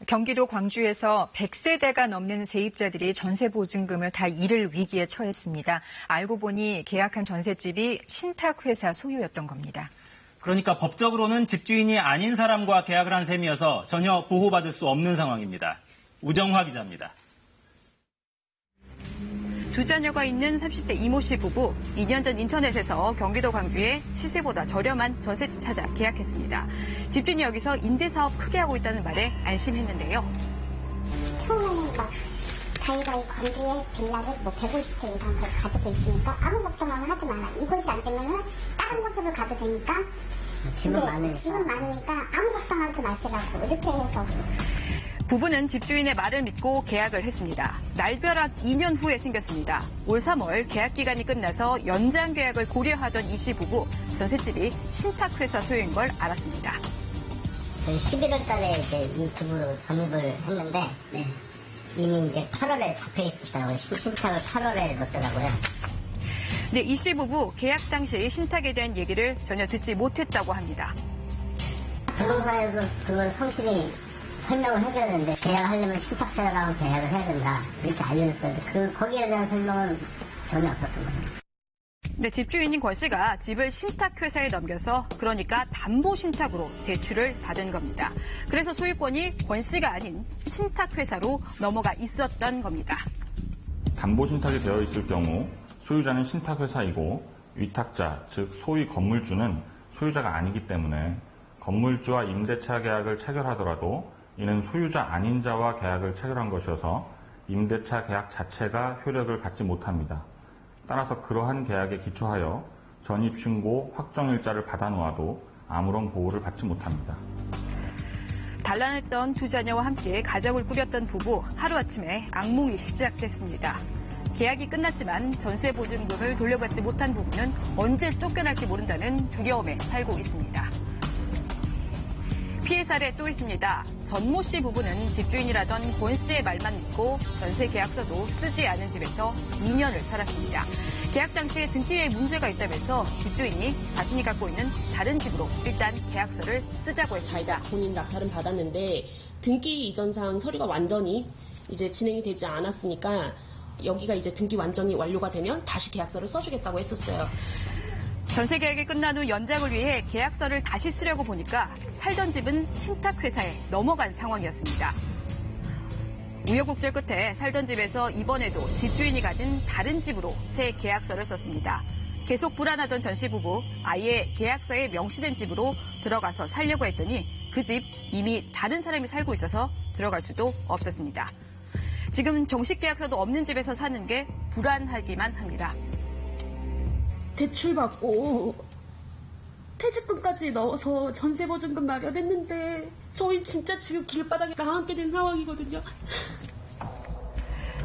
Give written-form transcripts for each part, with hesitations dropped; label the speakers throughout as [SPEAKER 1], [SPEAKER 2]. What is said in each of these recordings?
[SPEAKER 1] 경기도 광주에서 100세대가 넘는 세입자들이 전세보증금을 다 잃을 위기에 처했습니다. 알고 보니 계약한 전셋집이 신탁회사 소유였던 겁니다.
[SPEAKER 2] 그러니까 법적으로는 집주인이 아닌 사람과 계약을 한 셈이어서 전혀 보호받을 수 없는 상황입니다. 우정화 기자입니다.
[SPEAKER 3] 두 자녀가 있는 30대 이모 씨 부부, 2년 전 인터넷에서 경기도 광주에 시세보다 저렴한 전셋집 찾아 계약했습니다. 집주인이 여기서 임대사업 크게 하고 있다는 말에 안심했는데요.
[SPEAKER 4] 처음에는 자기가 이 광주에 빌라를 150채 이상 가지고 있으니까 아무 걱정만 하지 마라. 이곳이 안 되면은 다른 곳으로 가도 되니까 집은 많으니까 아무 걱정하지 마시라고 이렇게 해서.
[SPEAKER 3] 부부는 집주인의 말을 믿고 계약을 했습니다. 날벼락 2년 후에 생겼습니다. 올 3월 계약 기간이 끝나서 연장 계약을 고려하던 이 씨 부부, 전셋집이 신탁회사 소유인 걸 알았습니다.
[SPEAKER 5] 11월 달에 이제 이 집으로 전입을 했는데 이미 이제 8월에 잡혀 있었더라고요. 신탁을 8월에 넣었더라고요.
[SPEAKER 3] 네, 이 씨 부부 계약 당시 신탁에 대한 얘기를 전혀 듣지 못했다고 합니다.
[SPEAKER 5] 부동산에서 그걸 성실히 설명을 해줘야 되는데 계약하려면 신탁사랑 계약을 해야 된다 이렇게 알려줬어요. 거기에 대한 설명은 전혀 없었던 거예요.
[SPEAKER 3] 네, 집주인인 권 씨가 집을 신탁회사에 넘겨서 그러니까 담보신탁으로 대출을 받은 겁니다. 그래서 소유권이 권 씨가 아닌 신탁회사로 넘어가 있었던 겁니다.
[SPEAKER 6] 담보신탁이 되어 있을 경우 소유자는 신탁회사이고 위탁자, 즉 소위 건물주는 소유자가 아니기 때문에 건물주와 임대차 계약을 체결하더라도 이는 소유자 아닌 자와 계약을 체결한 것이어서 임대차 계약 자체가 효력을 갖지 못합니다. 따라서 그러한 계약에 기초하여 전입신고 확정일자를 받아놓아도 아무런 보호를 받지 못합니다.
[SPEAKER 3] 단란했던 두 자녀와 함께 가족을 꾸렸던 부부, 하루아침에 악몽이 시작됐습니다. 계약이 끝났지만 전세보증금을 돌려받지 못한 부부는 언제 쫓겨날지 모른다는 두려움에 살고 있습니다. 피해 사례 또 있습니다. 전모 씨 부부는 집주인이라던 권 씨의 말만 믿고 전세 계약서도 쓰지 않은 집에서 2년을 살았습니다. 계약 당시에 등기에 문제가 있다면서 집주인이 자신이 갖고 있는 다른 집으로 일단 계약서를 쓰자고 했습니다.
[SPEAKER 7] 자기가 본인 낙찰은 받았는데 등기 이전상 서류가 완전히 이제 진행이 되지 않았으니까 여기가 이제 등기 완전히 완료가 되면 다시 계약서를 써주겠다고 했었어요.
[SPEAKER 3] 전세 계약이 끝난 후 연장을 위해 계약서를 다시 쓰려고 보니까 살던 집은 신탁회사에 넘어간 상황이었습니다. 우여곡절 끝에 살던 집에서 이번에도 집주인이 가진 다른 집으로 새 계약서를 썼습니다. 계속 불안하던 전 씨 부부, 아예 계약서에 명시된 집으로 들어가서 살려고 했더니 그 집 이미 다른 사람이 살고 있어서 들어갈 수도 없었습니다. 지금 정식 계약서도 없는 집에서 사는 게 불안하기만 합니다.
[SPEAKER 7] 대출받고 퇴직금까지 넣어서 전세보증금 마련했는데 저희 진짜 지금 길바닥에 나앉게 된 상황이거든요.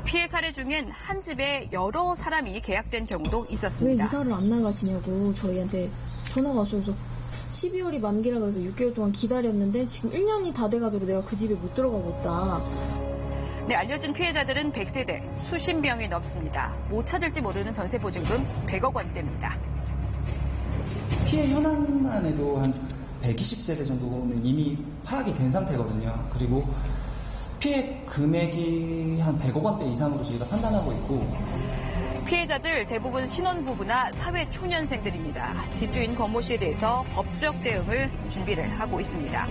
[SPEAKER 3] 피해 사례 중엔 한 집에 여러 사람이 계약된 경우도 있었습니다.
[SPEAKER 8] 왜 이사를 안 나가시냐고 저희한테 전화가 왔어서 12월이 만기라 그래서 6개월 동안 기다렸는데 지금 1년이 다 돼가도록 내가 그 집에 못 들어가고 있다.
[SPEAKER 3] 네, 알려진 피해자들은 100세대, 수십 명이 넘습니다. 못 찾을지 모르는 전세보증금 100억 원대입니다.
[SPEAKER 9] 피해 현황만 해도 한 120세대 정도는 이미 파악이 된 상태거든요. 그리고 피해 금액이 한 100억 원대 이상으로 저희가 판단하고 있고.
[SPEAKER 3] 피해자들 대부분 신혼부부나 사회초년생들입니다. 집주인 권모 씨에 대해서 법적 대응을 준비를 하고 있습니다.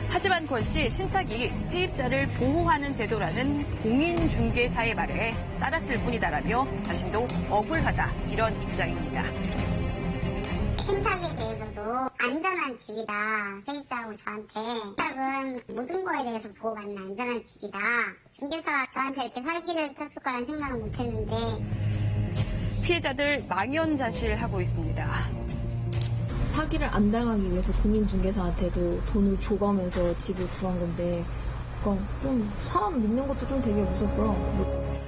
[SPEAKER 3] 하지만 권 씨 신탁이 세입자를 보호하는 제도라는 공인중개사의 말에 따랐을 뿐이다라며 자신도 억울하다 이런 입장입니다.
[SPEAKER 4] 신탁에 대해서도 안전한 집이다. 세입자하고 저한테 신탁은 모든 거에 대해서 보호받는 안전한 집이다. 중개사가 저한테 이렇게 사기를 쳤을 거란 생각은 못했는데.
[SPEAKER 3] 피해자들 망연자실하고 있습니다.
[SPEAKER 8] 사기를 안 당하기 위해서 공인중개사한테도 돈을 줘가면서 집을 구한 건데 그러니까 좀 사람 믿는 것도 좀 되게 무섭고요.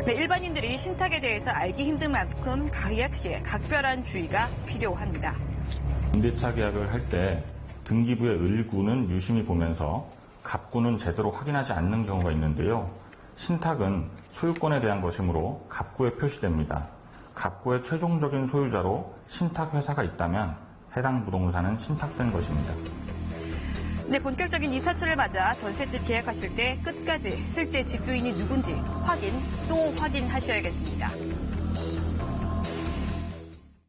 [SPEAKER 3] 네, 일반인들이 신탁에 대해서 알기 힘든 만큼 계약 시에 각별한 주의가 필요합니다.
[SPEAKER 6] 임대차 계약을 할 때 등기부의 을구는 유심히 보면서 갑구는 제대로 확인하지 않는 경우가 있는데요. 신탁은 소유권에 대한 것이므로 갑구에 표시됩니다. 갑구의 최종적인 소유자로 신탁회사가 있다면 해당 부동산은 신탁된 것입니다.
[SPEAKER 3] 네, 본격적인 이사철을 맞아 전셋집 계약하실 때 끝까지 실제 집주인이 누군지 확인 또 확인하셔야겠습니다.